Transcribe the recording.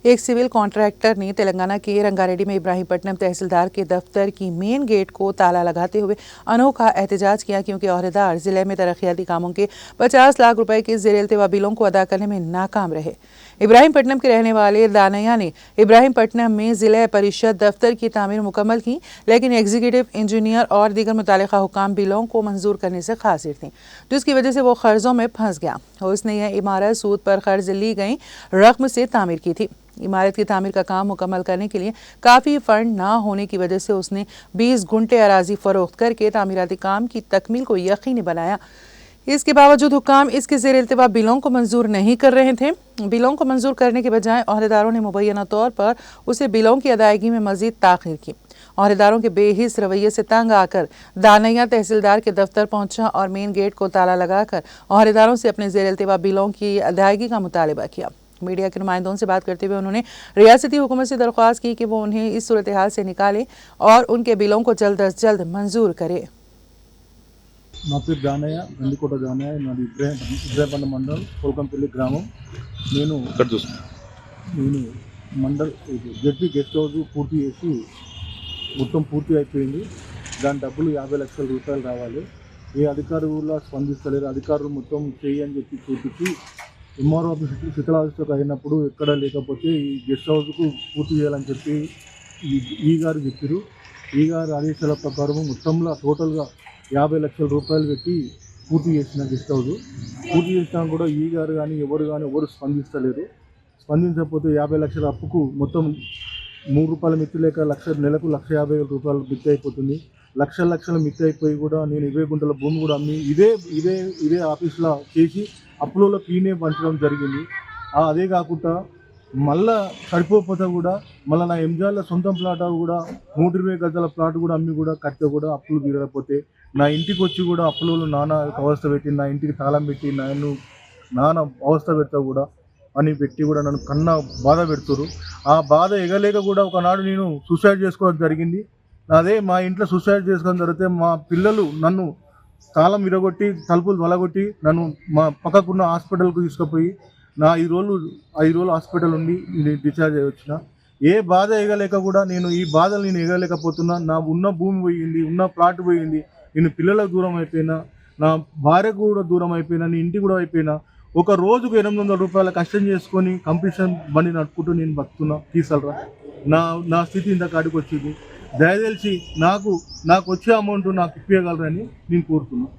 एक civil contractor ने तेलंगाना के रंगारेड्डी में इब्राहीमपट्टनम तहसीलदार के दफ्तर की मेन गेट को ताला लगाते हुए अनोखा एहतजाज किया क्योंकि अहदेदार जिले में तरक्याती कामों के 50 लाख रुपए के ज़ेर-ए-इल्तिवा बिलों को अदा करने में नाकाम रहे। इब्राहीमपट्टनम के रहने वाले दानैया ने इब्राहीमपट्टनम में जिला परिषद दफ्तर की तामीर मुकम्मल की, लेकिन एग्जीक्यूटिव इंजीनियर और दीगर मुतालिका हुकाम बिलों को मंजूर करने से कासिर थी, जिसकी वजह से वो कर्जों में फंस गया। उसने यह इमारत सूद पर कर्ज ली गई रकम से तामीर की थी। इमारत की तामीर का काम मुकम्मल करने के लिए काफ़ी फंड ना होने की वजह से उसने 20 गुंटे अराजी फरोख्त करके तामीराती काम की तकमील को यकीनी बनाया। इसके बावजूद हुकाम इसके ज़ेर-ए-इल्तिवा बिलों को मंजूर नहीं कर रहे थे। बिलों को मंजूर करने के बजाय अहदेदारों ने मुबैना तौर पर उसे बिलों की अदायगी में मजीद ताख़ीर की। अहदेदारों के बेहिस रवैये से तंग आकर दानैया तहसीलदार के दफ्तर पहुंचा और मेन गेट को ताला लगाकर अहदेदारों से अपने ज़ेर-ए-इल्तिवा बिलों की अदायगी का मुतालबा किया। मीडिया के नुमाइंदों से बात करते हुए उन्होंने रियासती हुकूमत से दरख्वास्त की कि वो उन्हें इस सूरत हाल से निकाले और उनके बिलों को जल्द अज जल्द मंजूर करे। నా పేరు జానయ్య, గండికోట జానయ్య. నాది ఇబ్రాహీంపట్నం మండలం కోల్కంపల్లి గ్రామం. నేను మండల్ జెడ్పీ గెస్ట్ హౌస్ పూర్తి చేసి మొత్తం పూర్తి అయిపోయింది. దాని డబ్బులు 50 లక్షల రూపాయలు రావాలి. ఏ అధికారులు కూడా స్పందిస్తలేరు. అధికారులు మొత్తం చేయి అని చెప్పి చూపించి ఎంఆర్ఓ ఆఫీస్ శిథిలావస్థకు అయినప్పుడు ఎక్కడ లేకపోతే ఈ గెస్ట్ హౌస్కు పూర్తి చేయాలని చెప్పి ఈ గారు చెప్పారు. ఈ గారు ఆదేశాల ప్రకారం మొత్తంలో టోటల్గా 50 లక్షల రూపాయలు పెట్టి పూర్తి చేసిన గెస్ట్ హౌస్. పూర్తి చేసినా కూడా ఈ గారు కానీ ఎవరు స్పందిస్తలేరు. స్పందించకపోతే 50 లక్షల అప్పుకు మొత్తం ₹3 మిత్తి లేక నెలకు 1,50,000 రూపాయలు మిత్తి అయిపోతుంది. లక్షల మిత్తి అయిపోయి కూడా నేను 20 గుంటల భూమి కూడా అమ్మి ఇదే ఆఫీస్లో చేసి అప్పులలో పీనే పంచడం జరిగింది. అదే కాకుండా మళ్ళా సరిపోతే కూడా మళ్ళీ నా ఎంజాల సొంతం ప్లాట్ కూడా 120 గజాల ప్లాట్ కూడా అమ్మి కూడా కడితే కూడా అప్పులు తీరకపోతే నా ఇంటికి వచ్చి కూడా అప్పులలో నాన్న అవస్థ పెట్టి నా ఇంటికి తాళం పెట్టి నాన్న అవస్థ పెడతా కూడా అని పెట్టి కూడా నన్ను కన్నా బాధ పెడుతురు. ఆ బాధ ఎగలేక కూడా ఒకనాడు నేను సూసైడ్ చేసుకోవడం జరిగింది. అదే మా ఇంట్లో సూసైడ్ చేసుకోవడం జరిగితే మా పిల్లలు నన్ను తాళం విరగొట్టి తలుపులు వలగొట్టి నన్ను మా పక్కకున్న హాస్పిటల్కు తీసుకుపోయి నా 5 రోజులు హాస్పిటల్ ఉండి డిశ్చార్జ్ అయ్యి వచ్చిన. ఏ బాధ ఎగలేక కూడా నేను ఈ బాధలు ఎగలేకపోతున్నా. నా ఉన్న భూమి పోయింది, ఉన్న ప్లాట్ పోయింది, నేను పిల్లలకు దూరం అయిపోయినా, నా భార్యకు కూడా దూరం అయిపోయినా, నీ ఇంటికి కూడా అయిపోయినా. ఒక రోజుకు 800 రూపాయల కష్టం చేసుకొని కంపిటీషన్ బండి నడుపుకుంటూ నేను బతుకుతున్నా. తీసలరా నా స్థితి ఇంత కాడికి వచ్చింది. దయచేసి నాకు వచ్చే అమౌంట్ నాకు ఇప్పగలరని నేను కోరుతున్నా.